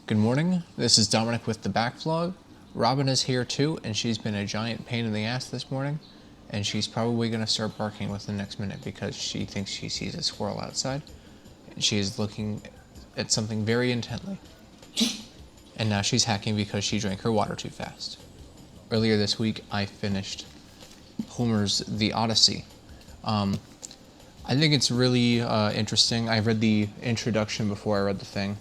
Good morning, this is Dominic with TheBackVlog. Robin is here too, and she's been a giant pain in the ass this morning, and she's probably going to start barking within the next minute because she thinks she sees a squirrel outside, and she is looking at something very intently. And now she's hacking because she drank her water too fast. Earlier this week, I finished Homer's The Odyssey. I think it's really interesting. I read the introduction before I read the thing.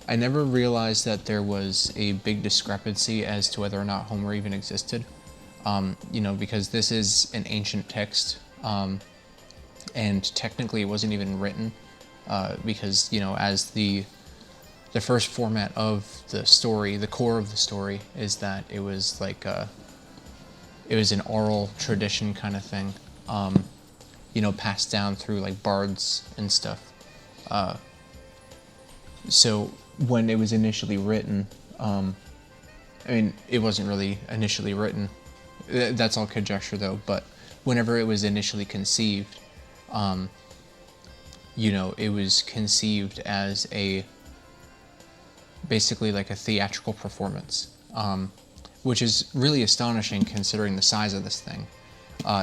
I never realized that there was a big discrepancy as to whether or not Homer even existed. Because this is an ancient text, and technically it wasn't even written, because, as the first format of the story, the core of the story is that it was like it was an oral tradition kind of thing, passed down through like bards and stuff. So when it was initially written, it wasn't really initially written. That's all conjecture though, but whenever it was initially conceived, it was conceived as basically like a theatrical performance, which is really astonishing considering the size of this thing.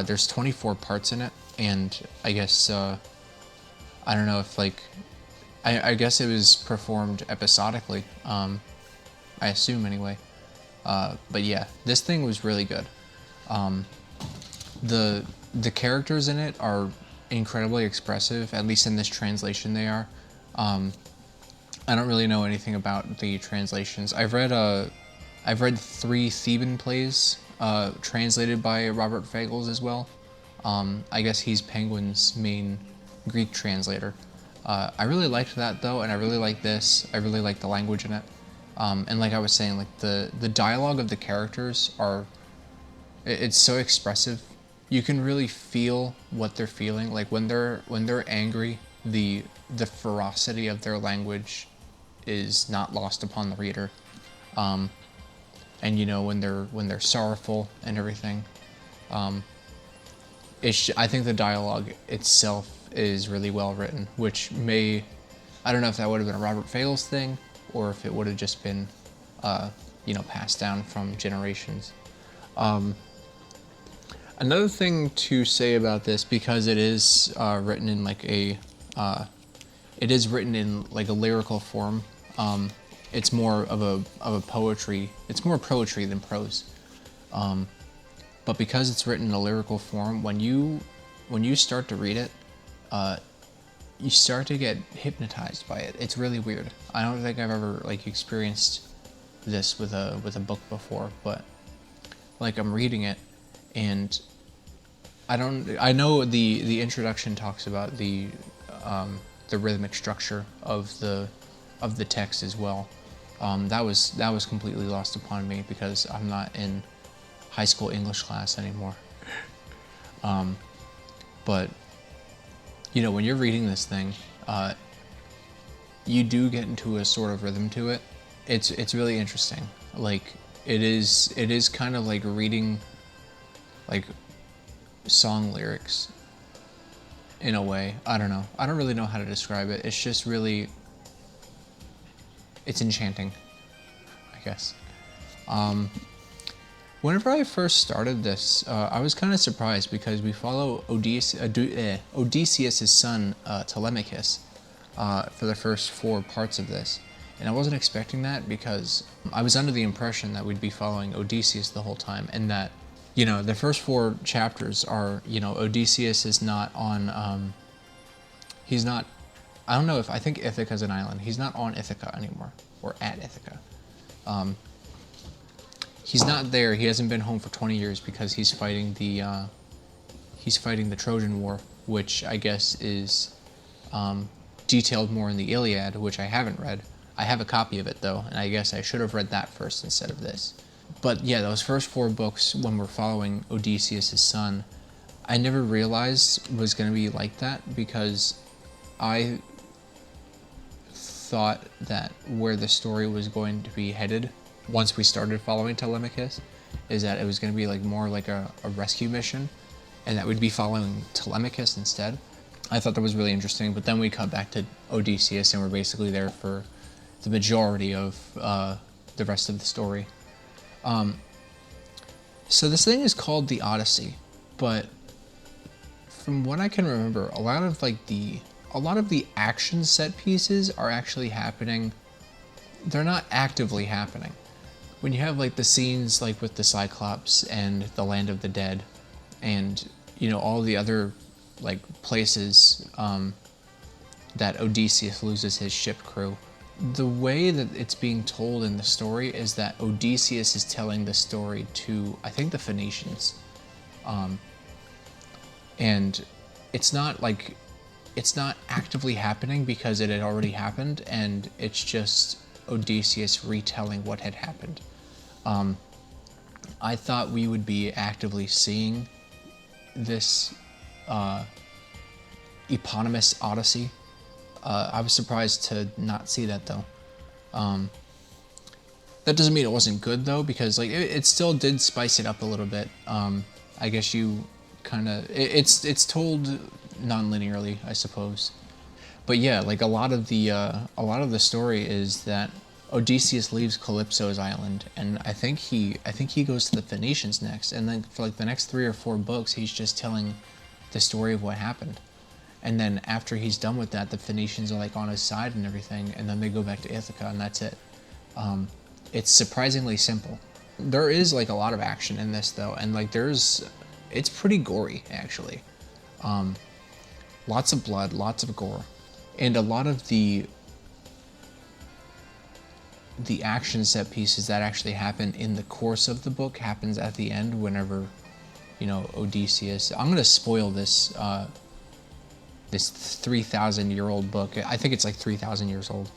There's 24 parts in it, and I guess, I don't know if I guess it was performed episodically, I assume anyway. But yeah, this thing was really good. The characters in it are incredibly expressive, at least in this translation they are. I don't really know anything about the translations. I've read 3 Theban plays, translated by Robert Fagles as well. I guess he's Penguin's main Greek translator. I really liked that though, and I really like this. I really like the language in it. And like I was saying, like the dialogue of the characters it's so expressive. You can really feel what they're feeling. Like when they're angry, the ferocity of their language is not lost upon the reader. And when they're sorrowful and everything, I think the dialogue itself is really well written, which I don't know if that would have been a Robert Fagles thing, or if it would have just been, passed down from generations. Another thing to say about this, because it is written in a lyrical form. It's more of a poetry. It's more poetry than prose. But because it's written in a lyrical form, when you start to read it, you start to get hypnotized by it. It's really weird. I don't think I've ever experienced this with a book before, but I'm reading it, and I know the introduction talks about the rhythmic structure of the text as well. That was completely lost upon me because I'm not in high school English class anymore. But when you're reading this thing, you do get into a sort of rhythm to it. It's really interesting. It is kind of like reading song lyrics in a way. I don't know. I don't really know how to describe it. It's just really, it's enchanting, I guess. Whenever I first started this, I was kind of surprised because we follow Odysseus' son, Telemachus, for the first 4 parts of this. And I wasn't expecting that because I was under the impression that we'd be following Odysseus the whole time, and that, the first 4 chapters are, Odysseus is not on, he's not, I think Ithaca's an island. He's not on Ithaca anymore, or at Ithaca. He's not there. He hasn't been home for 20 years because he's fighting the Trojan War, which I guess is detailed more in the Iliad, which I haven't read. I have a copy of it though, and I guess I should have read that first instead of this. But yeah, those first 4 books, when we're following Odysseus' son, I never realized was going to be like that, because I thought that where the story was going to be headed once we started following Telemachus is that it was going to be more like a rescue mission, and that we'd be following Telemachus instead. I thought that was really interesting, but then we cut back to Odysseus, and we're basically there for the majority of the rest of the story. So this thing is called the Odyssey, but from what I can remember, a lot of the action set pieces are actually happening. They're not actively happening. When you have like the scenes like with the Cyclops and the Land of the Dead, and all the other like places that Odysseus loses his ship crew. The way that it's being told in the story is that Odysseus is telling the story to, I think, the Phoenicians. And it's not actively happening because it had already happened, and it's just Odysseus retelling what had happened. I thought we would be actively seeing this eponymous Odyssey. I was surprised to not see that though. That doesn't mean it wasn't good though, because like it still did spice it up a little bit. I guess you kind of it's told non-linearly, I suppose. But yeah, like a lot of the story is that Odysseus leaves Calypso's island, and I think he goes to the Phoenicians next, and then for like the next 3 or 4 books, he's just telling the story of what happened. And then after he's done with that, the Phoenicians are like on his side and everything, and then they go back to Ithaca, and that's it. It's surprisingly simple. There is like a lot of action in this though, and like it's pretty gory actually. Lots of blood, lots of gore, and a lot of the action set pieces that actually happen in the course of the book happens at the end whenever, Odysseus. I'm gonna spoil this. This 3,000-year-old book. I think it's like 3,000 years old.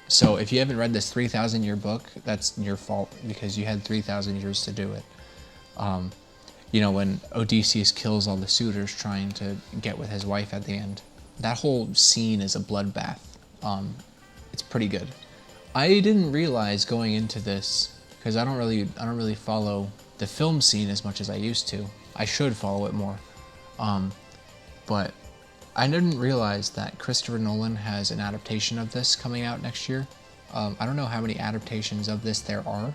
So if you haven't read this 3,000-year book, that's your fault because you had 3,000 years to do it. When Odysseus kills all the suitors trying to get with his wife at the end, that whole scene is a bloodbath. It's pretty good. I didn't realize going into this, because I don't really follow the film scene as much as I used to. I should follow it more. But I didn't realize that Christopher Nolan has an adaptation of this coming out next year. I don't know how many adaptations of this there are.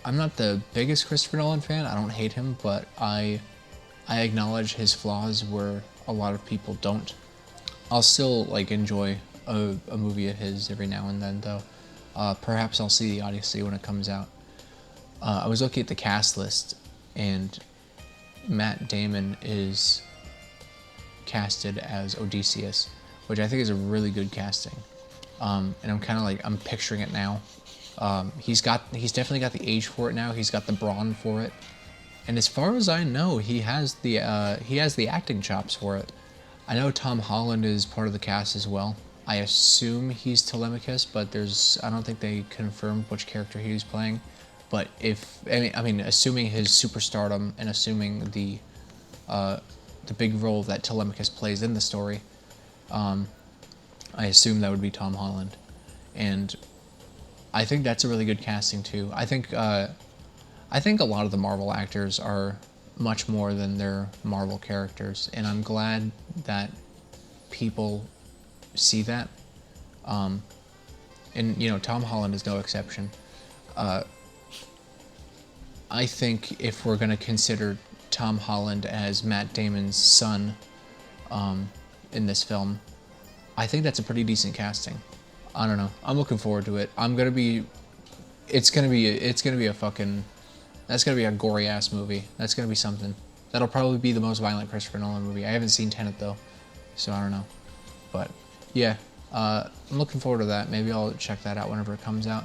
I'm not the biggest Christopher Nolan fan. I don't hate him, but I acknowledge his flaws where a lot of people don't. I'll still like enjoy a movie of his every now and then, though. Perhaps I'll see the Odyssey when it comes out. I was looking at the cast list, and Matt Damon is casted as Odysseus, which I think is a really good casting. And I'm kind of like, I'm picturing it now. He's definitely got the age for it now. He's got the brawn for it. And as far as I know, he has the acting chops for it. I know Tom Holland is part of the cast as well. I assume he's Telemachus, but I don't think they confirmed which character he was playing. But assuming his superstardom and assuming the big role that Telemachus plays in the story, I assume that would be Tom Holland. And I think that's a really good casting too. I think a lot of the Marvel actors are much more than their Marvel characters, and I'm glad that people see that. And Tom Holland is no exception. I think if we're going to consider Tom Holland as Matt Damon's son in this film, I think that's a pretty decent casting. I don't know. I'm looking forward to it. It's gonna be a gory ass movie. That's gonna be something. That'll probably be the most violent Christopher Nolan movie. I haven't seen Tenet though, so I don't know. But yeah, I'm looking forward to that. Maybe I'll check that out whenever it comes out.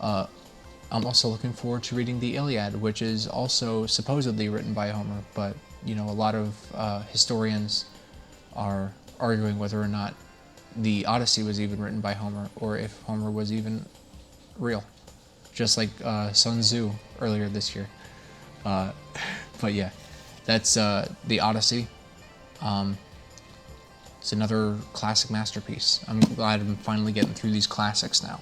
I'm also looking forward to reading the Iliad, which is also supposedly written by Homer, but a lot of historians are arguing whether or not the Odyssey was even written by Homer, or if Homer was even real, just like Sun Tzu earlier this year. But yeah, that's the Odyssey. It's another classic masterpiece. I'm glad I'm finally getting through these classics now.